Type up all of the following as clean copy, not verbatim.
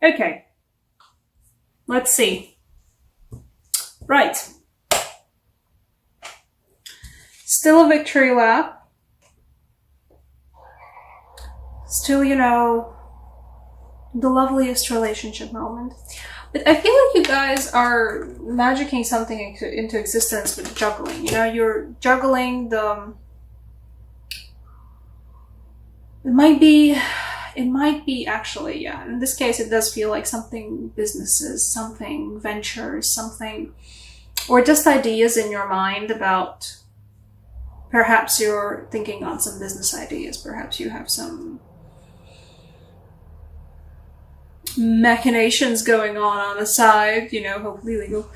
Okay. Let's see. Right. Still a victory lap. Still, you know, the loveliest relationship moment. But I feel like you guys are magicking something into existence with juggling. You know, you're juggling the... It might be actually, yeah. In this case, it does feel like something businesses, something ventures, something, or just ideas in your mind about, perhaps you're thinking on some business ideas. Perhaps you have some machinations going on the side, you know, hopefully legal,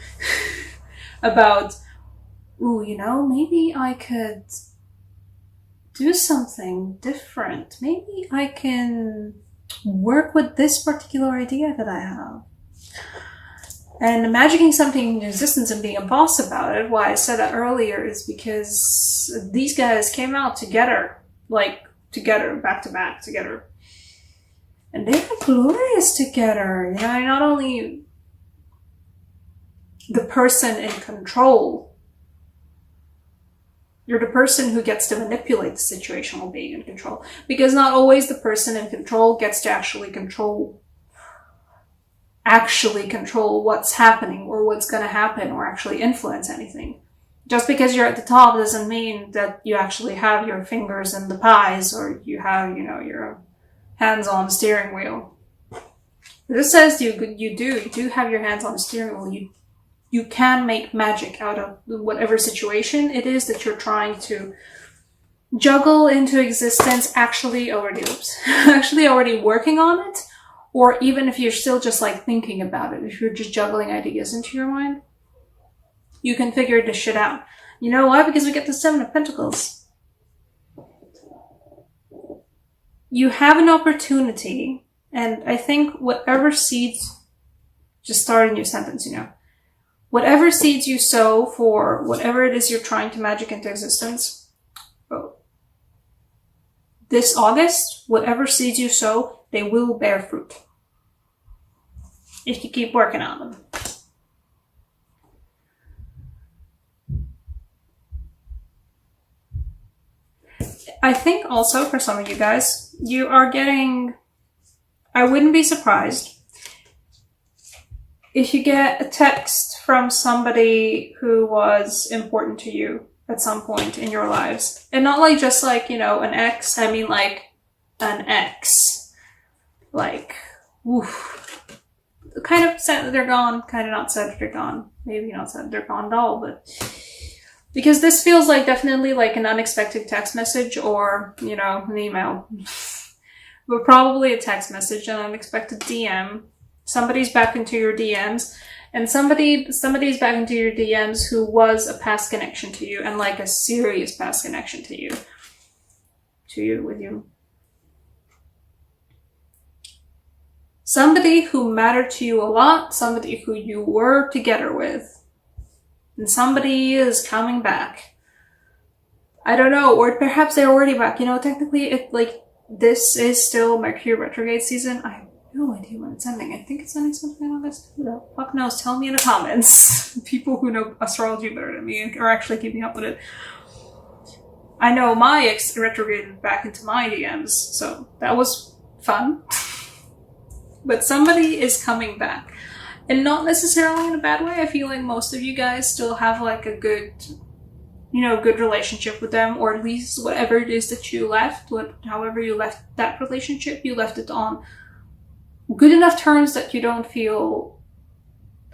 about, ooh, you know, maybe I could do something different. Maybe I can work with this particular idea that I have. And magicking something into existence and being a boss about it, why I said that earlier, is because these guys came out together, like together, back to back together. And they were glorious together. You know, not only the person in control, you're the person who gets to manipulate the situation while being in control. Because not always the person in control gets to actually control what's happening or what's going to happen or actually influence anything. Just because you're at the top doesn't mean that you actually have your fingers in the pies or you have, you know, your hands on the steering wheel. This says you do have your hands on the steering wheel. You can make magic out of whatever situation it is that you're trying to juggle into existence, actually already working on it, or even if you're still just like thinking about it, if you're just juggling ideas into your mind, you can figure this shit out. You know why? Because we get the Seven of Pentacles. You have an opportunity, and I think whatever seeds, just start a new sentence, you know. Whatever seeds you sow for whatever it is you're trying to magic into existence, this August, whatever seeds you sow, they will bear fruit. If you keep working on them. I think also for some of you guys, you are getting, I wouldn't be surprised if you get a text from somebody who was important to you at some point in your lives. And not like just like, you know, an ex, I mean like an ex. Like, oof. Kind of sad that they're gone, kind of not sad that they're gone. Maybe not sad that they're gone at all, but... Because this feels like definitely like an unexpected text message or, you know, an email. But probably a text message, an unexpected DM. Somebody's back into your DMs, and somebody's back into your DMs who was a past connection to you, and like a serious past connection to you. With you. Somebody who mattered to you a lot, somebody who you were together with. And somebody is coming back. I don't know, or perhaps they're already back. You know, technically, this is still Mercury retrograde season. I have no idea when it's ending. I think it's ending sometime in August. Who the fuck knows? Tell me in the comments. People who know astrology better than me are actually keeping up with it. I know my ex retrograded back into my DMs, so that was fun. But somebody is coming back. And not necessarily in a bad way. I feel like most of you guys still have like a good, you know, good relationship with them, or at least whatever it is that you left, however you left that relationship, you left it on good enough terms that you don't feel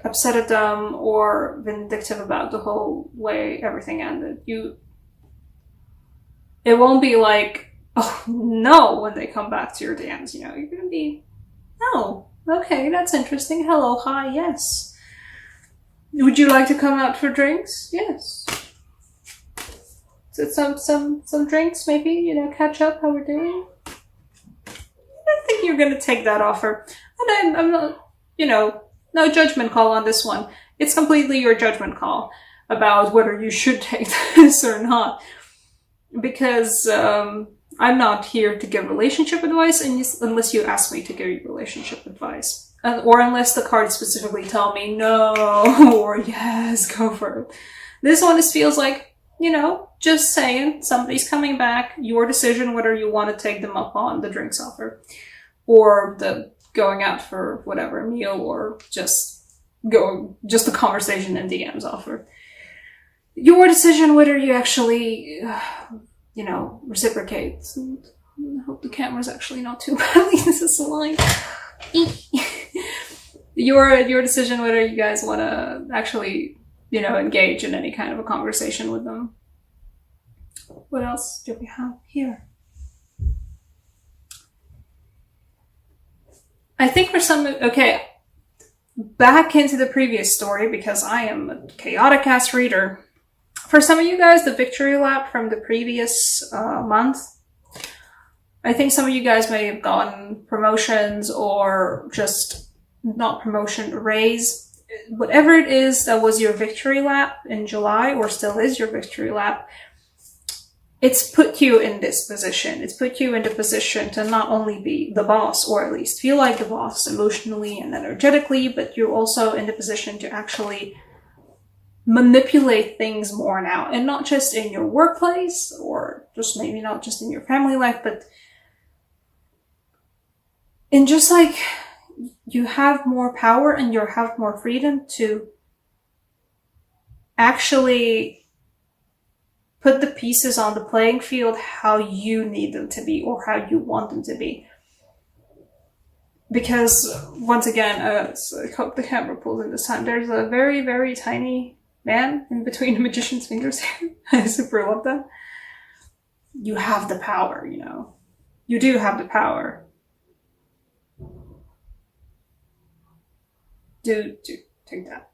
upset at them or vindictive about the whole way everything ended. It won't be like, oh no, when they come back to your DMs, you know, you're gonna be, no. Okay, that's interesting. Hello, hi, yes. Would you like to come out for drinks? Yes. So some drinks, maybe, you know, catch up how we're doing? I think you're gonna take that offer. And I'm not, you know, no judgment call on this one. It's completely your judgment call about whether you should take this or not. Because, I'm not here to give relationship advice unless you ask me to give you relationship advice. or unless the cards specifically tell me no, or yes, go for it. This one just feels like, you know, just saying somebody's coming back, your decision whether you want to take them up on the drinks offer, or the going out for whatever meal, or just a conversation in DMs offer. Your decision whether you actually, you know, reciprocate. I hope the camera's actually not too badly. This is a line. Your decision whether you guys want to actually, you know, engage in any kind of a conversation with them. What else do we have here? I think for some, okay, back into the previous story, because I am a chaotic ass reader. For some of you guys, the victory lap from the previous month, I think some of you guys may have gotten promotions, or just not promotion, raise. Whatever it is that was your victory lap in July, or still is your victory lap, it's put you in this position. It's put you in the position to not only be the boss, or at least feel like the boss emotionally and energetically, but you're also in the position to actually manipulate things more now. And not just in your workplace, or just maybe not just in your family life, but in just like, you have more power and you have more freedom to actually put the pieces on the playing field how you need them to be, or how you want them to be. Because, once again, I hope the camera pulls in this time, there's a very, very tiny man in between the magician's fingers here. I super love that. You have the power, you know. You do have the power. Do take that.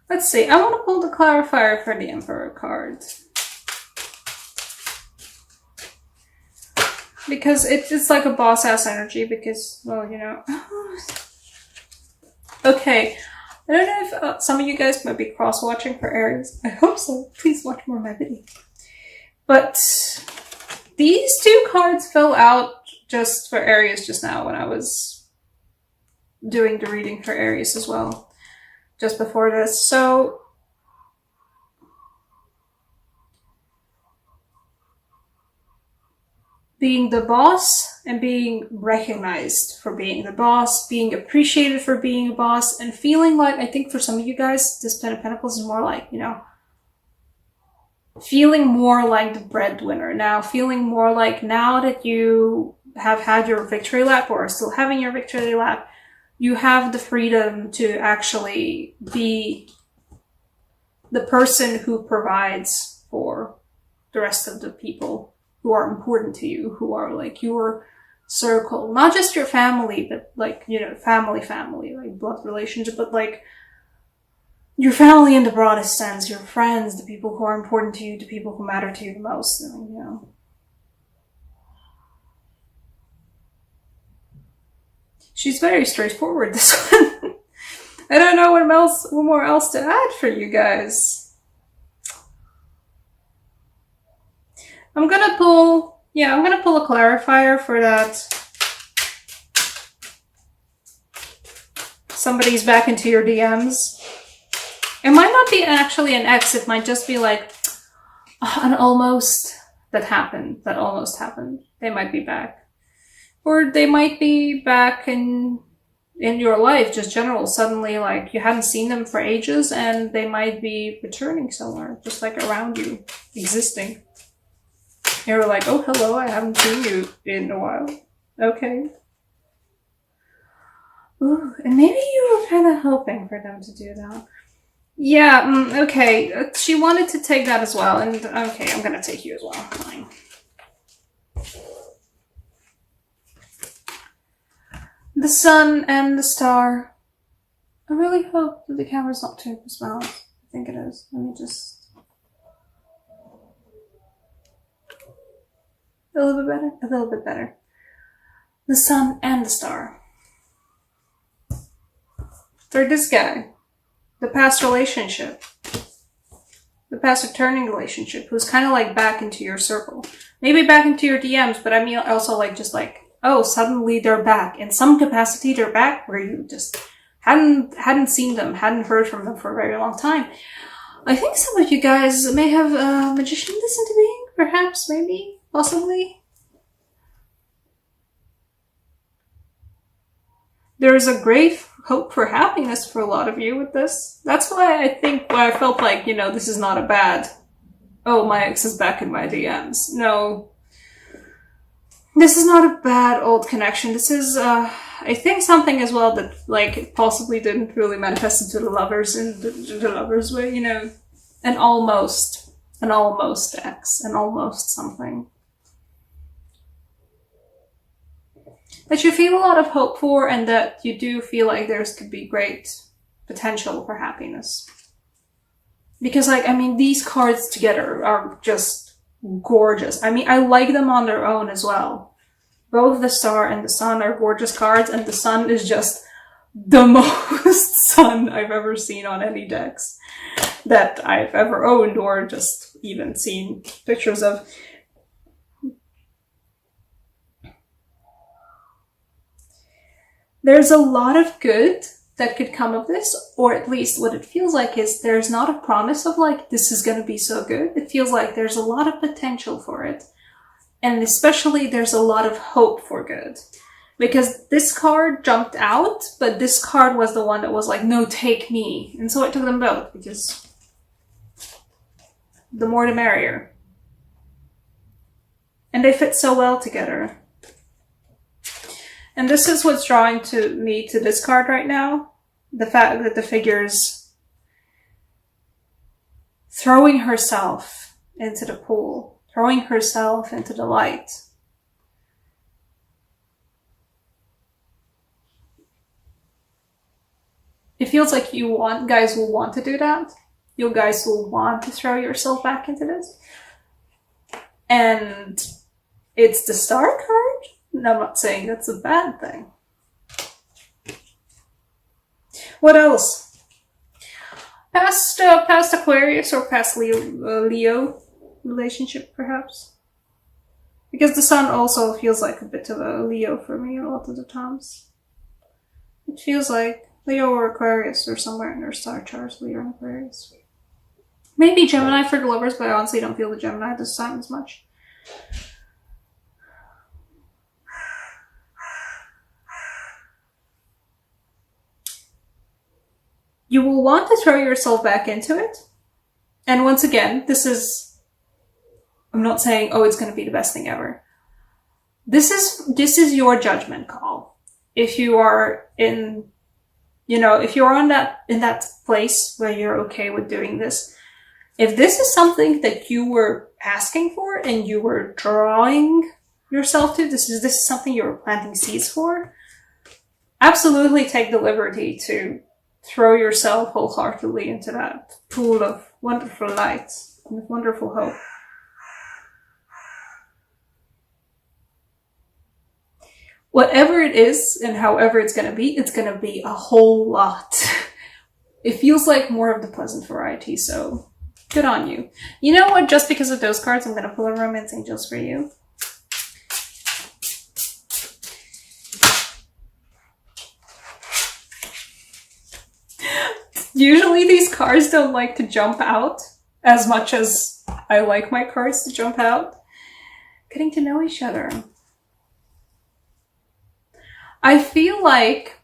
Let's see, I want to pull the clarifier for the Emperor card. Because it's like a boss-ass energy, because, well, you know. Okay, I don't know if some of you guys might be cross-watching for Aries. I hope so. Please watch more of my video. But these two cards fell out just for Aries just now when I was doing the reading for Aries as well, just before this. So being the boss and being recognized for being the boss, being appreciated for being a boss, and feeling like, I think for some of you guys, this Ten of Pentacles is more like, you know, feeling more like the breadwinner now, feeling more like now that you have had your victory lap, or are still having your victory lap, you have the freedom to actually be the person who provides for the rest of the people who are important to you, who are like your circle, not just your family, but like, you know, family, like blood relationship, but like your family in the broadest sense, your friends, the people who are important to you, the people who matter to you the most, you know. She's very straightforward, this one. I don't know what more else to add for you guys. I'm gonna pull a clarifier for that. Somebody's back into your DMs. It might not be actually an ex, it might just be like an almost that almost happened. They might be back. Or they might be back in your life, just general, suddenly like you hadn't seen them for ages and they might be returning somewhere, just like around you, existing. You're like, oh, hello, I haven't seen you in a while. Okay. Ooh, and maybe you were kind of hoping for them to do that. Yeah, okay. She wanted to take that as well, and okay, I'm gonna take you as well. Fine. The sun and the star. I really hope that the camera's not too small. I think it is. Let me just... A little bit better? A little bit better. The sun and the star. For this guy, the past relationship, the past returning relationship who's kind of like back into your circle. Maybe back into your DMs, but I mean also like just like, oh, suddenly they're back. In some capacity, they're back where you just hadn't seen them, hadn't heard from them for a very long time. I think some of you guys may have a magician listen to being, perhaps, maybe, possibly. There's a great hope for happiness for a lot of you with this. That's why I felt like, you know, this is not a bad, oh, my ex is back in my DMs. No. This is not a bad old connection. This is, I think something as well that, like, possibly didn't really manifest into the lovers in the lovers way, you know, an almost ex, an almost something. That you feel a lot of hope for, and that you do feel like there's could be great potential for happiness. Because, like, I mean, these cards together are just gorgeous. I mean, I like them on their own as well. Both the Star and the Sun are gorgeous cards, and the Sun is just the most Sun I've ever seen on any decks that I've ever owned or just even seen pictures of. There's a lot of good that could come of this, or at least what it feels like is there's not a promise of like, this is going to be so good. It feels like there's a lot of potential for it. And especially there's a lot of hope for good. Because this card jumped out, but this card was the one that was like, no, take me. And so I took them both, because the more the merrier. And they fit so well together. And this is what's drawing to me to this card right now. The fact that the figure's throwing herself into the pool, throwing herself into the light. It feels like guys will want to do that. You guys will want to throw yourself back into this. And it's the Star card. And I'm not saying that's a bad thing. What else? Past Aquarius or past Leo relationship, perhaps? Because the Sun also feels like a bit of a Leo for me a lot of the times. It feels like Leo or Aquarius or somewhere in their star charts, Leo and Aquarius. Maybe Gemini for the lovers, but I honestly don't feel the Gemini this time as much. You will want to throw yourself back into it. And once again, I'm not saying, oh, it's going to be the best thing ever. This is your judgment call. If you are in that place where you're okay with doing this, if this is something that you were asking for and you were drawing yourself to, this is something you were planting seeds for, absolutely take the liberty to throw yourself wholeheartedly into that pool of wonderful light and wonderful hope. Whatever it is and however it's going to be a whole lot. It feels like more of the pleasant variety, so good on you. You know what? Just because of those cards, I'm going to pull a Romance Angels for you. Usually these cards don't like to jump out as much as I like my cards to jump out. Getting to know each other. I feel like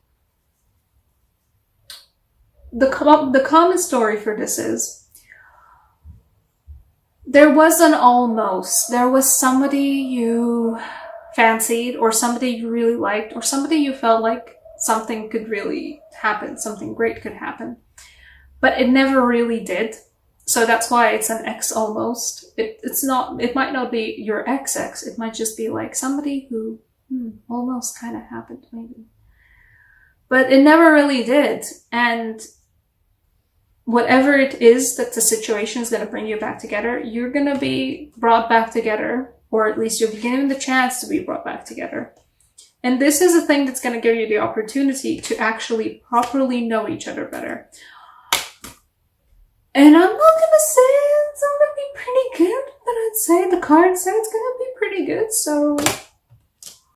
the common story for this is there was an almost. There was somebody you fancied or somebody you really liked or somebody you felt like something could really happen, something great could happen. But it never really did. So that's why it's an ex almost. It might not be your ex, it might just be like somebody who almost kind of happened maybe. But it never really did. And whatever it is that the situation is going to bring you back together, you're going to be brought back together, or at least you'll be given the chance to be brought back together. And this is a thing that's going to give you the opportunity to actually properly know each other better. And I'm not gonna say it's gonna be pretty good, but I'd say the card said it's gonna be pretty good, so